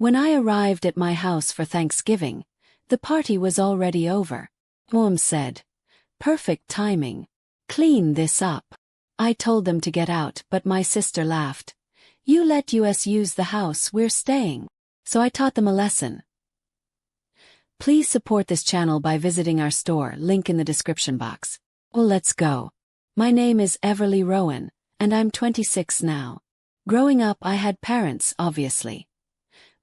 When I arrived at my house for Thanksgiving, the party was already over. Mom said, "Perfect timing. Clean this up." I told them to get out, but my sister laughed. "You let us use the house we're staying." So I taught them a lesson. Please support this channel by visiting our store, link in the description box. Well, let's go. My name is Everly Rowan, and I'm 26 now. Growing up I had parents, obviously.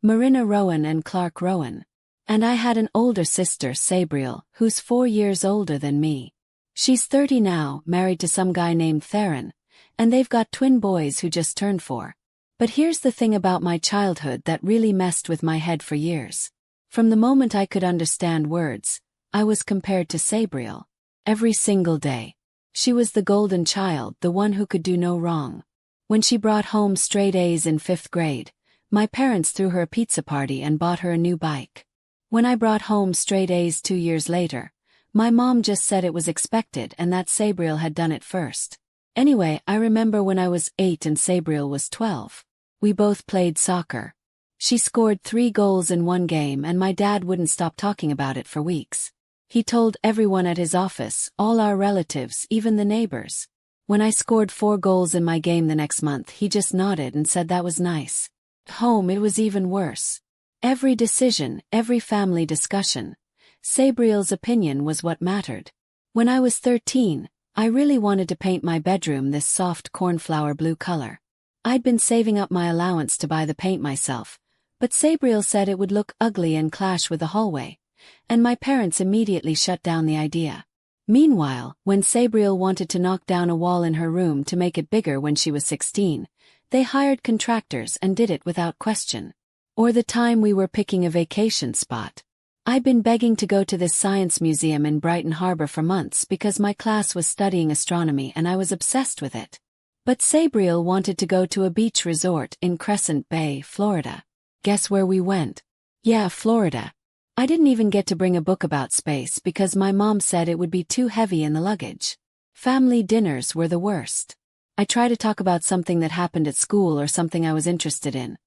Marina Rowan and Clark Rowan. And I had an older sister, Sabriel, who's 4 years older than me. She's 30 now, married to some guy named Theron, and they've got twin boys who just turned 4. But here's the thing about my childhood that really messed with my head for years. From the moment I could understand words, I was compared to Sabriel. Every single day. She was the golden child, the one who could do no wrong. When she brought home straight A's in 5th grade, my parents threw her a pizza party and bought her a new bike. When I brought home straight A's 2 years later, my mom just said it was expected and that Sabriel had done it first. Anyway, I remember when I was 8 and Sabriel was 12. We both played soccer. She scored 3 goals in one game and my dad wouldn't stop talking about it for weeks. He told everyone at his office, all our relatives, even the neighbors. When I scored 4 goals in my game the next month, he just nodded and said that was nice. Home, it was even worse. Every decision, every family discussion, Sabriel's opinion was what mattered. When I was 13, I really wanted to paint my bedroom this soft cornflower blue color. I'd been saving up my allowance to buy the paint myself, but Sabriel said it would look ugly and clash with the hallway, and my parents immediately shut down the idea. Meanwhile, when Sabriel wanted to knock down a wall in her room to make it bigger when she was 16, they hired contractors and did it without question. Or the time we were picking a vacation spot. I'd been begging to go to this science museum in Brighton Harbor for months because my class was studying astronomy and I was obsessed with it. But Sabriel wanted to go to a beach resort in Crescent Bay, Florida. Guess where we went? Yeah, Florida. I didn't even get to bring a book about space because my mom said it would be too heavy in the luggage. Family dinners were the worst. I tried to talk about something that happened at school or something I was interested in,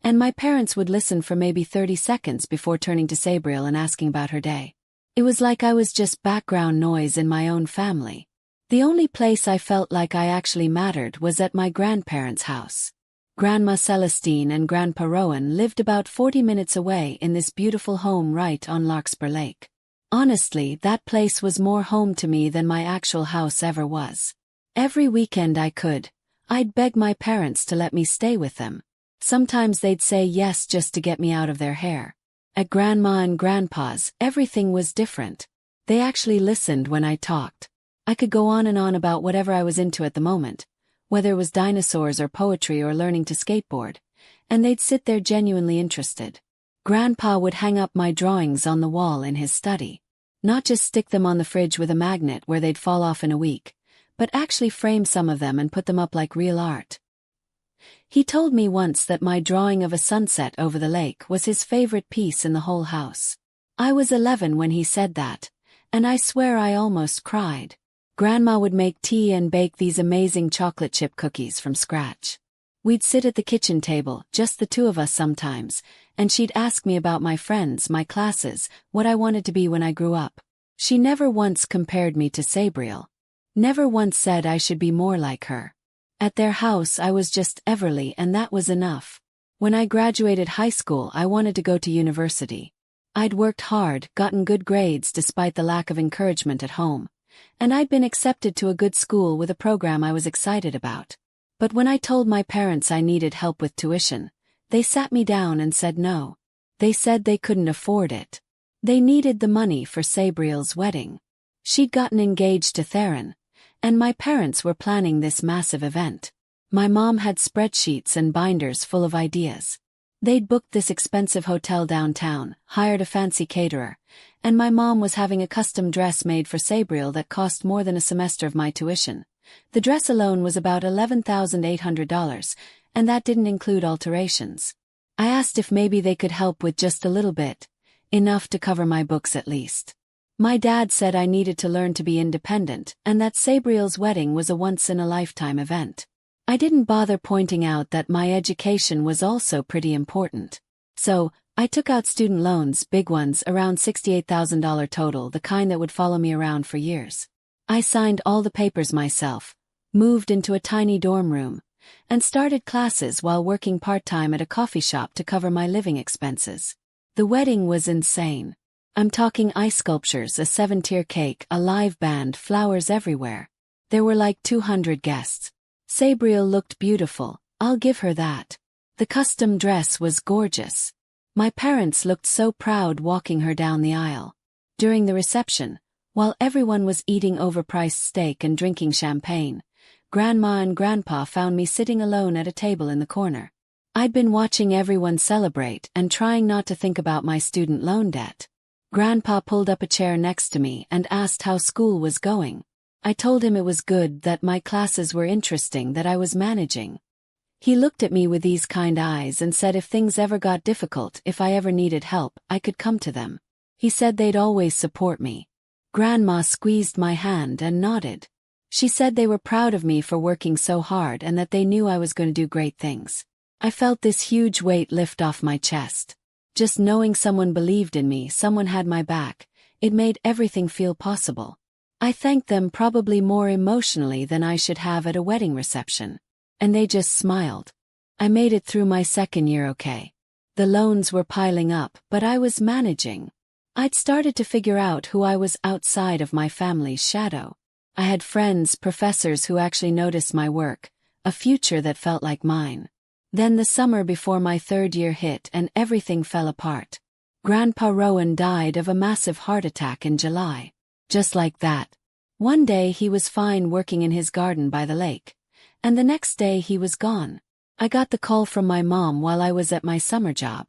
and my parents would listen for maybe 30 seconds before turning to Sabriel and asking about her day. It was like I was just background noise in my own family. The only place I felt like I actually mattered was at my grandparents' house. Grandma Celestine and Grandpa Rowan lived about 40 minutes away in this beautiful home right on Larkspur Lake. Honestly, that place was more home to me than my actual house ever was. Every weekend I'd beg my parents to let me stay with them. Sometimes they'd say yes just to get me out of their hair. At Grandma and Grandpa's, everything was different. They actually listened when I talked. I could go on and on about whatever I was into at the moment, whether it was dinosaurs or poetry or learning to skateboard, and they'd sit there genuinely interested. Grandpa would hang up my drawings on the wall in his study. Not just stick them on the fridge with a magnet where they'd fall off in a week, but actually frame some of them and put them up like real art. He told me once that my drawing of a sunset over the lake was his favorite piece in the whole house. I was 11 when he said that, and I swear I almost cried. Grandma would make tea and bake these amazing chocolate chip cookies from scratch. We'd sit at the kitchen table, just the two of us sometimes, and she'd ask me about my friends, my classes, what I wanted to be when I grew up. She never once compared me to Sabriel. Never once said I should be more like her. At their house I was just Everly and that was enough. When I graduated high school I wanted to go to university. I'd worked hard, gotten good grades despite the lack of encouragement at home, and I'd been accepted to a good school with a program I was excited about. But when I told my parents I needed help with tuition, they sat me down and said no. They said they couldn't afford it. They needed the money for Sabriel's wedding. She'd gotten engaged to Theron, and my parents were planning this massive event. My mom had spreadsheets and binders full of ideas. They'd booked this expensive hotel downtown, hired a fancy caterer, and my mom was having a custom dress made for Sabriel that cost more than a semester of my tuition. The dress alone was about $11,800, and that didn't include alterations. I asked if maybe they could help with just a little bit, enough to cover my books at least. My dad said I needed to learn to be independent and that Sabriel's wedding was a once-in-a-lifetime event. I didn't bother pointing out that my education was also pretty important. So, I took out student loans, big ones, around $68,000 total, the kind that would follow me around for years. I signed all the papers myself, moved into a tiny dorm room, and started classes while working part-time at a coffee shop to cover my living expenses. The wedding was insane. I'm talking ice sculptures, a 7-tier cake, a live band, flowers everywhere. There were like 200 guests. Sabriel looked beautiful, I'll give her that. The custom dress was gorgeous. My parents looked so proud walking her down the aisle. During the reception, while everyone was eating overpriced steak and drinking champagne, Grandma and Grandpa found me sitting alone at a table in the corner. I'd been watching everyone celebrate and trying not to think about my student loan debt. Grandpa pulled up a chair next to me and asked how school was going. I told him it was good, that my classes were interesting, that I was managing. He looked at me with these kind eyes and said if things ever got difficult, if I ever needed help, I could come to them. He said they'd always support me. Grandma squeezed my hand and nodded. She said they were proud of me for working so hard and that they knew I was going to do great things. I felt this huge weight lift off my chest. Just knowing someone believed in me, someone had my back, it made everything feel possible. I thanked them probably more emotionally than I should have at a wedding reception. And they just smiled. I made it through my second year okay. The loans were piling up, but I was managing. I'd started to figure out who I was outside of my family's shadow. I had friends, professors who actually noticed my work, a future that felt like mine. Then the summer before my third year hit and everything fell apart. Grandpa Rowan died of a massive heart attack in July. Just like that. One day he was fine working in his garden by the lake. And the next day he was gone. I got the call from my mom while I was at my summer job.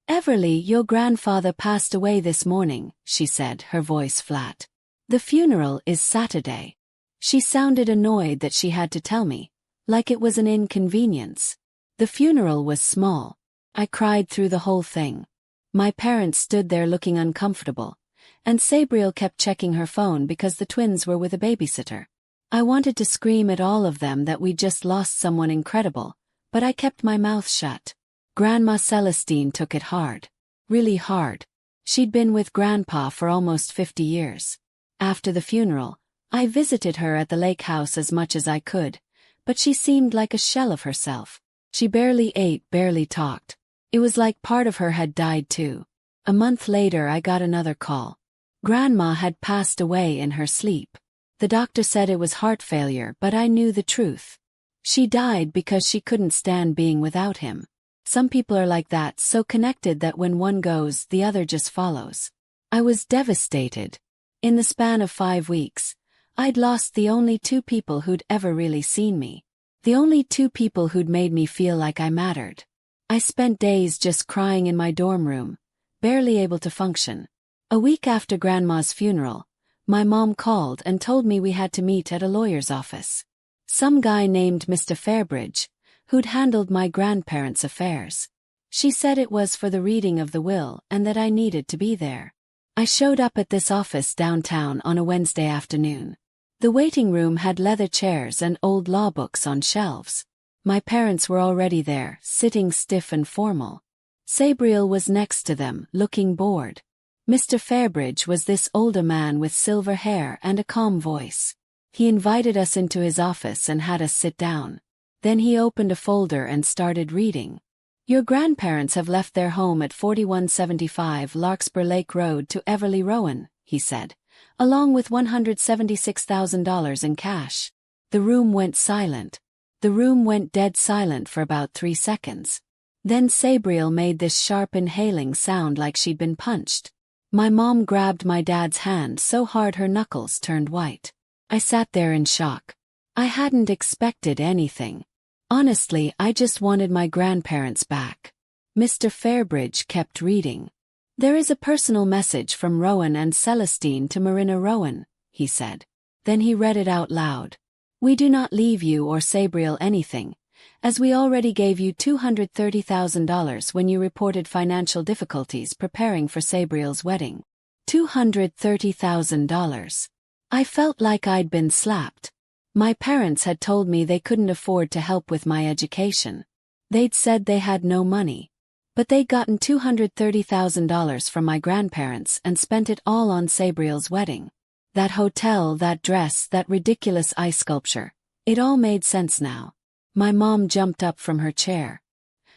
"Everly, your grandfather passed away this morning," she said, her voice flat. "The funeral is Saturday." She sounded annoyed that she had to tell me, like it was an inconvenience. The funeral was small. I cried through the whole thing. My parents stood there looking uncomfortable, and Sabriel kept checking her phone because the twins were with a babysitter. I wanted to scream at all of them that we just lost someone incredible, but I kept my mouth shut. Grandma Celestine took it hard. Really hard. She'd been with Grandpa for almost 50 years. After the funeral, I visited her at the lake house as much as I could, but she seemed like a shell of herself. She barely ate, barely talked. It was like part of her had died too. A month later I got another call. Grandma had passed away in her sleep. The doctor said it was heart failure, but I knew the truth. She died because she couldn't stand being without him. Some people are like that, so connected that when one goes, the other just follows. I was devastated. In the span of 5 weeks, I'd lost the only 2 people who'd ever really seen me. The only 2 people who'd made me feel like I mattered. I spent days just crying in my dorm room, barely able to function. A week after Grandma's funeral, my mom called and told me we had to meet at a lawyer's office. Some guy named Mr. Fairbridge, who'd handled my grandparents' affairs. She said it was for the reading of the will and that I needed to be there. I showed up at this office downtown on a Wednesday afternoon. The waiting room had leather chairs and old law books on shelves. My parents were already there, sitting stiff and formal. Sabriel was next to them, looking bored. Mr. Fairbridge was this older man with silver hair and a calm voice. He invited us into his office and had us sit down. Then he opened a folder and started reading. "Your grandparents have left their home at 4175 Larkspur Lake Road to Everly Rowan," he said, "along with $176,000 in cash." The room went silent. The room went dead silent for about 3 seconds. Then Sabriel made this sharp inhaling sound like she'd been punched. My mom grabbed my dad's hand so hard her knuckles turned white. I sat there in shock. I hadn't expected anything. Honestly, I just wanted my grandparents back. Mr. Fairbridge kept reading. "There is a personal message from Rowan and Celestine to Marina Rowan," he said. Then he read it out loud. "We do not leave you or Sabriel anything, as we already gave you $230,000 when you reported financial difficulties preparing for Sabriel's wedding." $230,000. I felt like I'd been slapped. My parents had told me they couldn't afford to help with my education. They'd said they had no money. But they'd gotten $230,000 from my grandparents and spent it all on Sabriel's wedding. That hotel, that dress, that ridiculous ice sculpture. It all made sense now. My mom jumped up from her chair.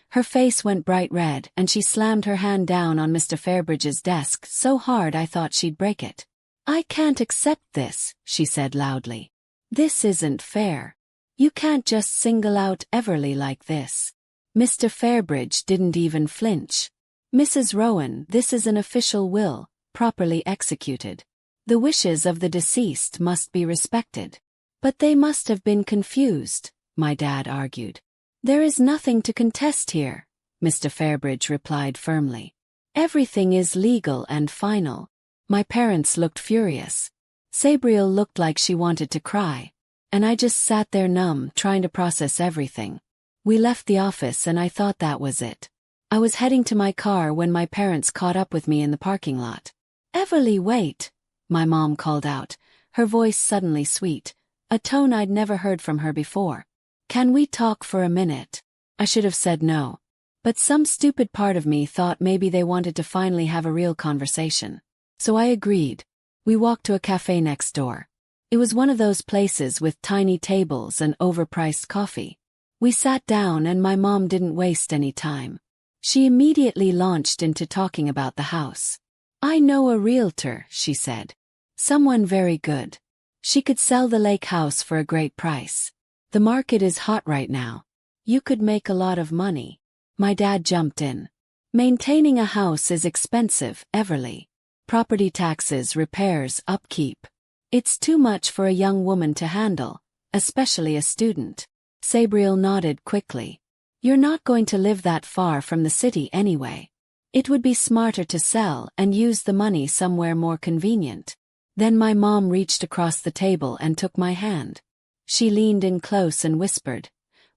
Her face went bright red and she slammed her hand down on Mr. Fairbridge's desk so hard I thought she'd break it. "I can't accept this," she said loudly. "This isn't fair. You can't just single out Everly like this." Mr. Fairbridge didn't even flinch. "Mrs. Rowan, this is an official will, properly executed. The wishes of the deceased must be respected." "But they must have been confused," my dad argued. "There is nothing to contest here," Mr. Fairbridge replied firmly. "Everything is legal and final." My parents looked furious. Sabriel looked like she wanted to cry. And I just sat there numb, trying to process everything. We left the office and I thought that was it. I was heading to my car when my parents caught up with me in the parking lot. "Everly, wait," my mom called out, her voice suddenly sweet, a tone I'd never heard from her before. "Can we talk for a minute?" I should have said no. But some stupid part of me thought maybe they wanted to finally have a real conversation. So I agreed. We walked to a cafe next door. It was one of those places with tiny tables and overpriced coffee. We sat down and my mom didn't waste any time. She immediately launched into talking about the house. "I know a realtor," she said. "Someone very good. She could sell the lake house for a great price. The market is hot right now. You could make a lot of money." My dad jumped in. "Maintaining a house is expensive, Everly. Property taxes, repairs, upkeep. It's too much for a young woman to handle, especially a student." Sabriel nodded quickly. "You're not going to live that far from the city anyway. It would be smarter to sell and use the money somewhere more convenient." Then my mom reached across the table and took my hand. She leaned in close and whispered,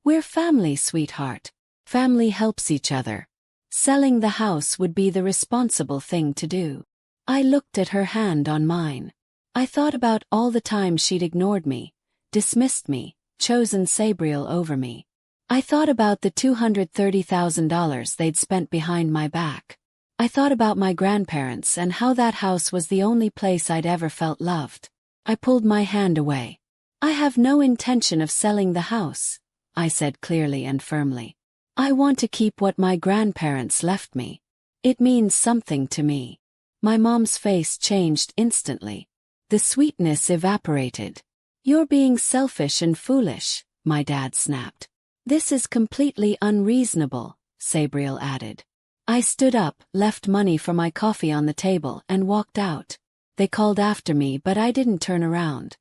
"We're family, sweetheart. Family helps each other. Selling the house would be the responsible thing to do." I looked at her hand on mine. I thought about all the times she'd ignored me, dismissed me, chosen Sabriel over me. I thought about the $230,000 they'd spent behind my back. I thought about my grandparents and how that house was the only place I'd ever felt loved. I pulled my hand away. "I have no intention of selling the house," I said clearly and firmly. "I want to keep what my grandparents left me. It means something to me." My mom's face changed instantly. The sweetness evaporated. "You're being selfish and foolish," my dad snapped. "This is completely unreasonable," Sabriel added. I stood up, left money for my coffee on the table, and walked out. They called after me, but I didn't turn around.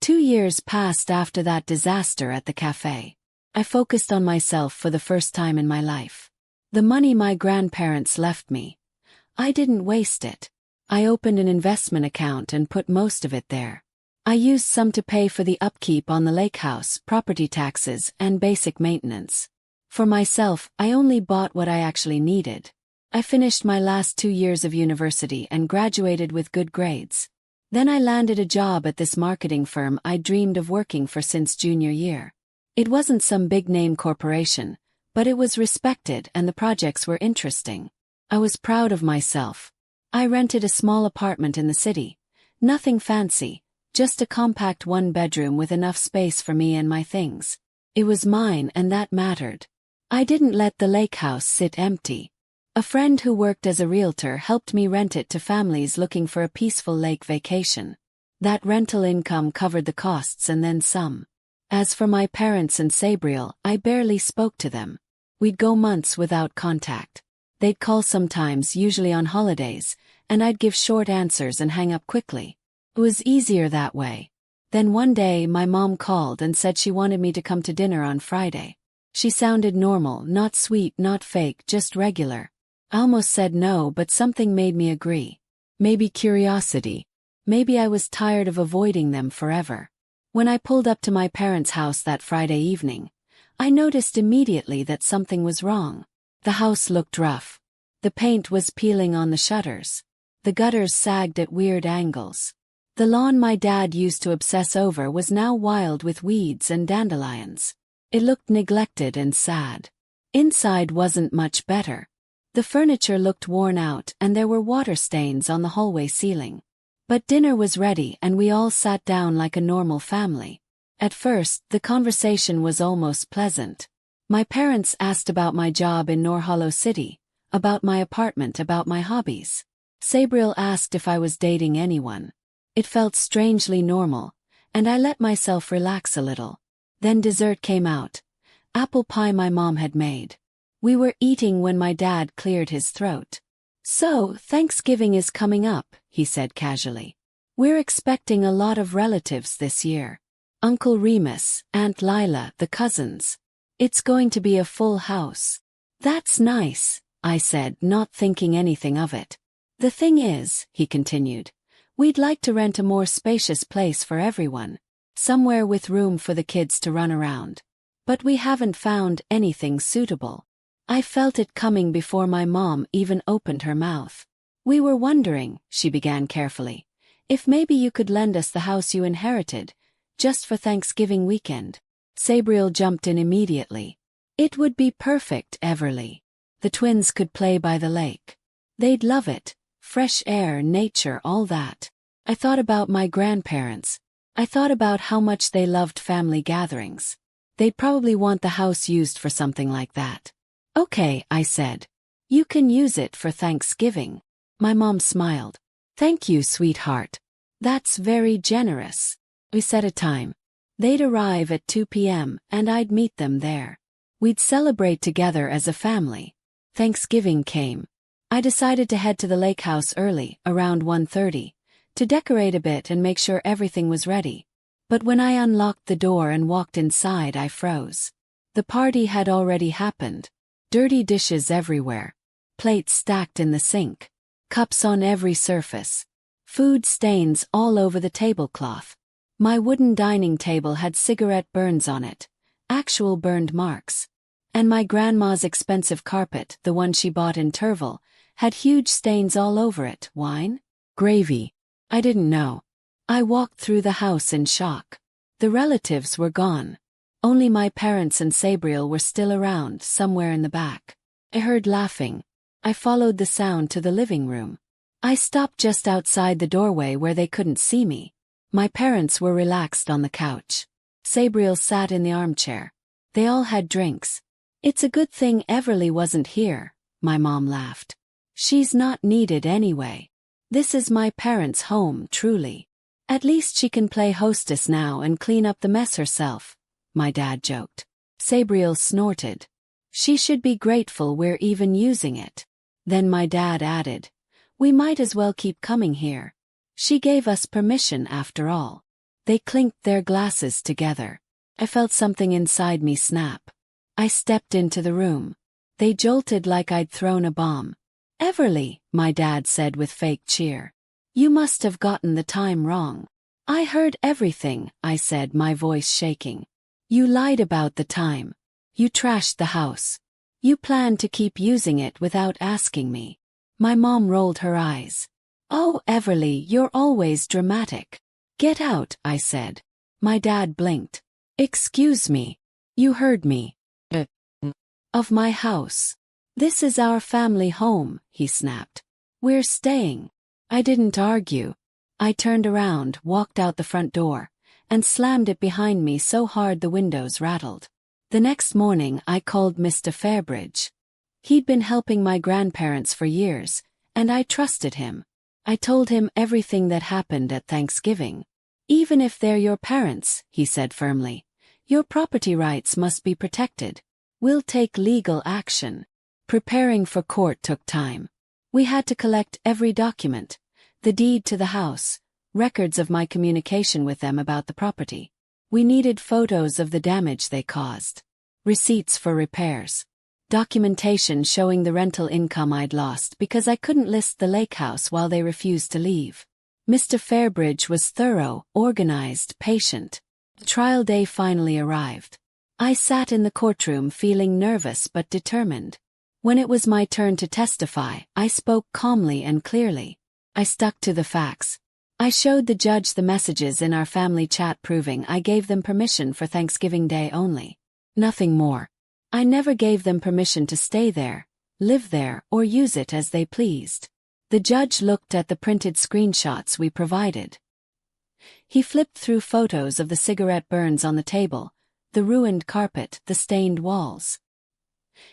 2 years passed after that disaster at the cafe. I focused on myself for the first time in my life. The money my grandparents left me, I didn't waste it. I opened an investment account and put most of it there. I used some to pay for the upkeep on the lake house, property taxes, and basic maintenance. For myself, I only bought what I actually needed. I finished my last 2 years of university and graduated with good grades. Then I landed a job at this marketing firm I'd dreamed of working for since junior year. It wasn't some big-name corporation, but it was respected and the projects were interesting. I was proud of myself. I rented a small apartment in the city. Nothing fancy, just a compact 1-bedroom with enough space for me and my things. It was mine and that mattered. I didn't let the lake house sit empty. A friend who worked as a realtor helped me rent it to families looking for a peaceful lake vacation. That rental income covered the costs and then some. As for my parents and Sabriel, I barely spoke to them. We'd go months without contact. They'd call sometimes, usually on holidays, and I'd give short answers and hang up quickly. It was easier that way. Then one day my mom called and said she wanted me to come to dinner on Friday. She sounded normal, not sweet, not fake, just regular. I almost said no, but something made me agree. Maybe curiosity. Maybe I was tired of avoiding them forever. When I pulled up to my parents' house that Friday evening, I noticed immediately that something was wrong. The house looked rough. The paint was peeling on the shutters. The gutters sagged at weird angles. The lawn my dad used to obsess over was now wild with weeds and dandelions. It looked neglected and sad. Inside wasn't much better. The furniture looked worn out and there were water stains on the hallway ceiling. But dinner was ready and we all sat down like a normal family. At first, the conversation was almost pleasant. My parents asked about my job in Norhollow City, about my apartment, about my hobbies. Sabriel asked if I was dating anyone. It felt strangely normal, and I let myself relax a little. Then dessert came out. Apple pie my mom had made. We were eating when my dad cleared his throat. "So, Thanksgiving is coming up," he said casually. "We're expecting a lot of relatives this year. Uncle Remus, Aunt Lila, the cousins. It's going to be a full house." "That's nice," I said, not thinking anything of it. "The thing is," he continued, "we'd like to rent a more spacious place for everyone. Somewhere with room for the kids to run around. But we haven't found anything suitable." I felt it coming before my mom even opened her mouth. "We were wondering," she began carefully, "if maybe you could lend us the house you inherited, just for Thanksgiving weekend." Sabriel jumped in immediately. "It would be perfect, Everly. The twins could play by the lake. They'd love it. Fresh air, nature, all that." I thought about my grandparents. I thought about how much they loved family gatherings. They'd probably want the house used for something like that. "Okay," I said. "You can use it for Thanksgiving." My mom smiled. "Thank you, sweetheart. That's very generous." We set a time. They'd arrive at 2 p.m. and I'd meet them there. We'd celebrate together as a family. Thanksgiving came. I decided to head to the lake house early, around 1:30, to decorate a bit and make sure everything was ready. But when I unlocked the door and walked inside, I froze. The party had already happened. Dirty dishes everywhere. Plates stacked in the sink. Cups on every surface. Food stains all over the tablecloth. My wooden dining table had cigarette burns on it. Actual burned marks. And my grandma's expensive carpet, the one she bought in Turville, had huge stains all over it. Wine? Gravy? I didn't know. I walked through the house in shock. The relatives were gone. Only my parents and Sabriel were still around, somewhere in the back. I heard laughing. I followed the sound to the living room. I stopped just outside the doorway where they couldn't see me. My parents were relaxed on the couch. Sabriel sat in the armchair. They all had drinks. "It's a good thing Everly wasn't here," my mom laughed. "She's not needed anyway. This is my parents' home, truly. At least she can play hostess now and clean up the mess herself," my dad joked. Sabriel snorted. "She should be grateful we're even using it." Then my dad added, "We might as well keep coming here. She gave us permission after all." They clinked their glasses together. I felt something inside me snap. I stepped into the room. They jolted like I'd thrown a bomb. "Everly," my dad said with fake cheer. "You must have gotten the time wrong." "I heard everything," I said, my voice shaking. "You lied about the time. You trashed the house. You planned to keep using it without asking me." My mom rolled her eyes. "Oh, Everly, you're always dramatic." "Get out," I said. My dad blinked. "Excuse me. You heard me. Of my house. This is our family home," he snapped. "We're staying." I didn't argue. I turned around, walked out the front door, and slammed it behind me so hard the windows rattled. The next morning I called Mr. Fairbridge. He'd been helping my grandparents for years, and I trusted him. I told him everything that happened at Thanksgiving. "Even if they're your parents," he said firmly, "your property rights must be protected. We'll take legal action." Preparing for court took time. We had to collect every document, the deed to the house, records of my communication with them about the property. We needed photos of the damage they caused, receipts for repairs, documentation showing the rental income I'd lost because I couldn't list the lake house while they refused to leave. Mr. Fairbridge was thorough, organized, patient. The trial day finally arrived. I sat in the courtroom feeling nervous but determined. When it was my turn to testify, I spoke calmly and clearly. I stuck to the facts. I showed the judge the messages in our family chat proving I gave them permission for Thanksgiving Day only. Nothing more. I never gave them permission to stay there, live there, or use it as they pleased. The judge looked at the printed screenshots we provided. He flipped through photos of the cigarette burns on the table, the ruined carpet, the stained walls.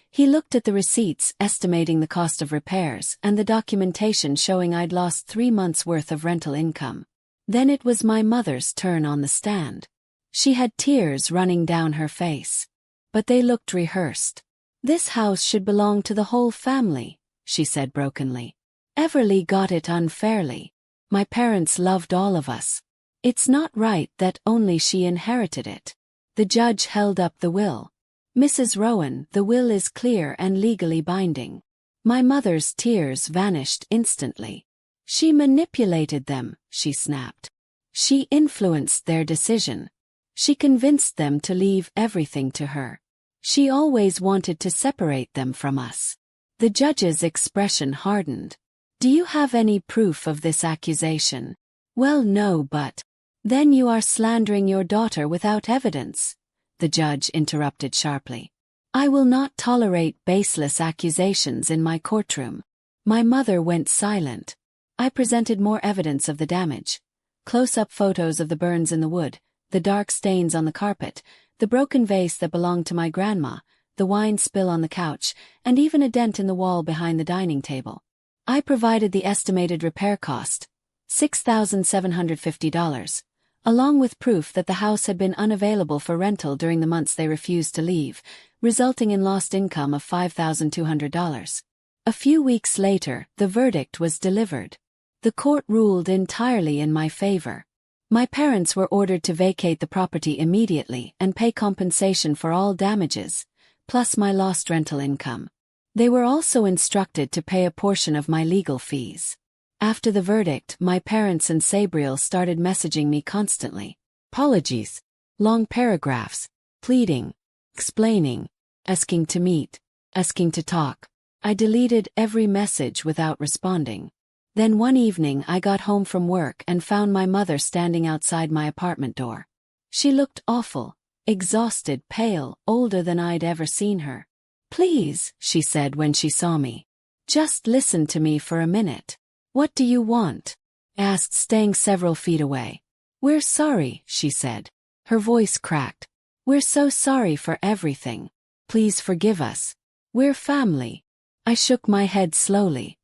He looked at the receipts estimating the cost of repairs and the documentation showing I'd lost 3 months' worth of rental income. Then it was my mother's turn on the stand. She had tears running down her face. But they looked rehearsed. "This house should belong to the whole family," she said brokenly. "Everly got it unfairly. My parents loved all of us. It's not right that only she inherited it." The judge held up the will. "Mrs. Rowan, the will is clear and legally binding." My mother's tears vanished instantly. "She manipulated them," she snapped. "She influenced their decision. She convinced them to leave everything to her. She always wanted to separate them from us." The judge's expression hardened. "Do you have any proof of this accusation?" "Well, no, but—" "Then you are slandering your daughter without evidence," the judge interrupted sharply. "I will not tolerate baseless accusations in my courtroom." My mother went silent. I presented more evidence of the damage. Close-up photos of the burns in the wood, the dark stains on the carpet, the broken vase that belonged to my grandma, the wine spill on the couch, and even a dent in the wall behind the dining table. I provided the estimated repair cost, $6,750, along with proof that the house had been unavailable for rental during the months they refused to leave, resulting in lost income of $5,200. A few weeks later, the verdict was delivered. The court ruled entirely in my favor. My parents were ordered to vacate the property immediately and pay compensation for all damages, plus my lost rental income. They were also instructed to pay a portion of my legal fees. After the verdict, my parents and Sabriel started messaging me constantly. Apologies, long paragraphs, pleading, explaining, asking to meet, asking to talk. I deleted every message without responding. Then one evening I got home from work and found my mother standing outside my apartment door. She looked awful, exhausted, pale, older than I'd ever seen her. "Please," she said when she saw me. "Just listen to me for a minute." "What do you want?" I asked, staying several feet away. "We're sorry," she said. Her voice cracked. "We're so sorry for everything. Please forgive us. We're family." I shook my head slowly.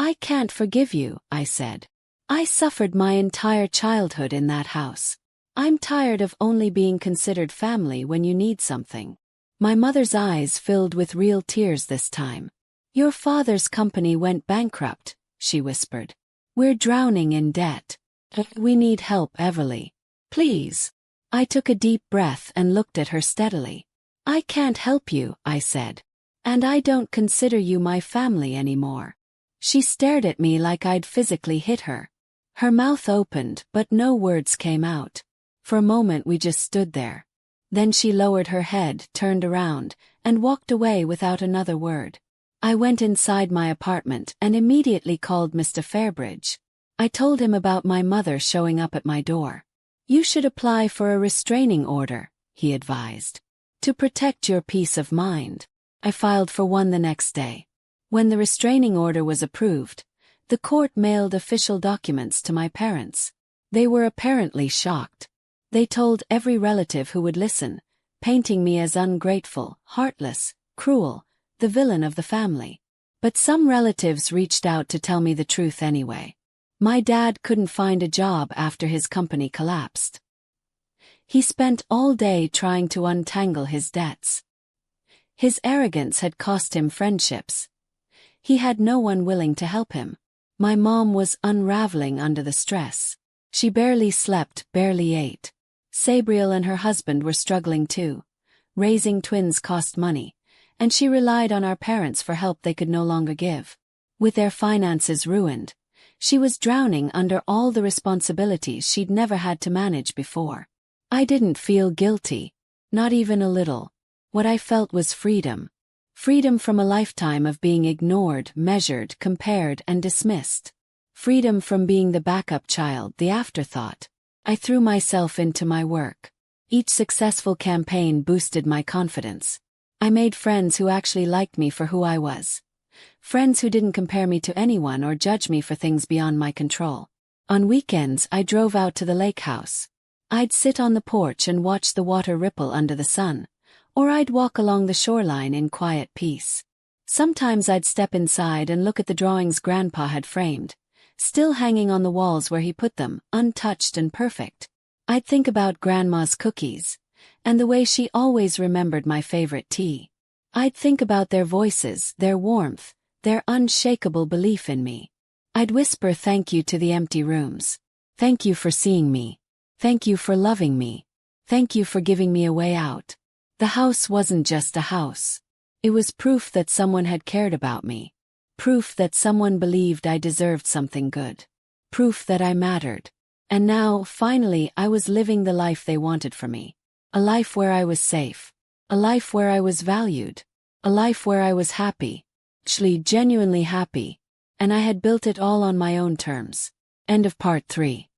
"I can't forgive you," I said. "I suffered my entire childhood in that house. I'm tired of only being considered family when you need something." My mother's eyes filled with real tears this time. "Your father's company went bankrupt," she whispered. "We're drowning in debt. We need help, Everly. Please." I took a deep breath and looked at her steadily. "I can't help you," I said. "And I don't consider you my family anymore." She stared at me like I'd physically hit her. Her mouth opened, but no words came out. For a moment we just stood there. Then she lowered her head, turned around, and walked away without another word. I went inside my apartment and immediately called Mr. Fairbridge. I told him about my mother showing up at my door. "You should apply for a restraining order," he advised, "to protect your peace of mind." I filed for one the next day. When the restraining order was approved, the court mailed official documents to my parents. They were apparently shocked. They told every relative who would listen, painting me as ungrateful, heartless, cruel, the villain of the family. But some relatives reached out to tell me the truth anyway. My dad couldn't find a job after his company collapsed. He spent all day trying to untangle his debts. His arrogance had cost him friendships. He had no one willing to help him. My mom was unraveling under the stress. She barely slept, barely ate. Sabriel and her husband were struggling too. Raising twins cost money, and she relied on our parents for help they could no longer give. With their finances ruined, she was drowning under all the responsibilities she'd never had to manage before. I didn't feel guilty, not even a little. What I felt was freedom. Freedom from a lifetime of being ignored, measured, compared, and dismissed. Freedom from being the backup child, the afterthought. I threw myself into my work. Each successful campaign boosted my confidence. I made friends who actually liked me for who I was. Friends who didn't compare me to anyone or judge me for things beyond my control. On weekends, I drove out to the lake house. I'd sit on the porch and watch the water ripple under the sun, or I'd walk along the shoreline in quiet peace. Sometimes I'd step inside and look at the drawings Grandpa had framed, still hanging on the walls where he put them, untouched and perfect. I'd think about Grandma's cookies, and the way she always remembered my favorite tea. I'd think about their voices, their warmth, their unshakable belief in me. I'd whisper thank you to the empty rooms. Thank you for seeing me. Thank you for loving me. Thank you for giving me a way out. The house wasn't just a house. It was proof that someone had cared about me. Proof that someone believed I deserved something good. Proof that I mattered. And now, finally, I was living the life they wanted for me. A life where I was safe. A life where I was valued. A life where I was happy. Actually, genuinely happy. And I had built it all on my own terms. End of part 3.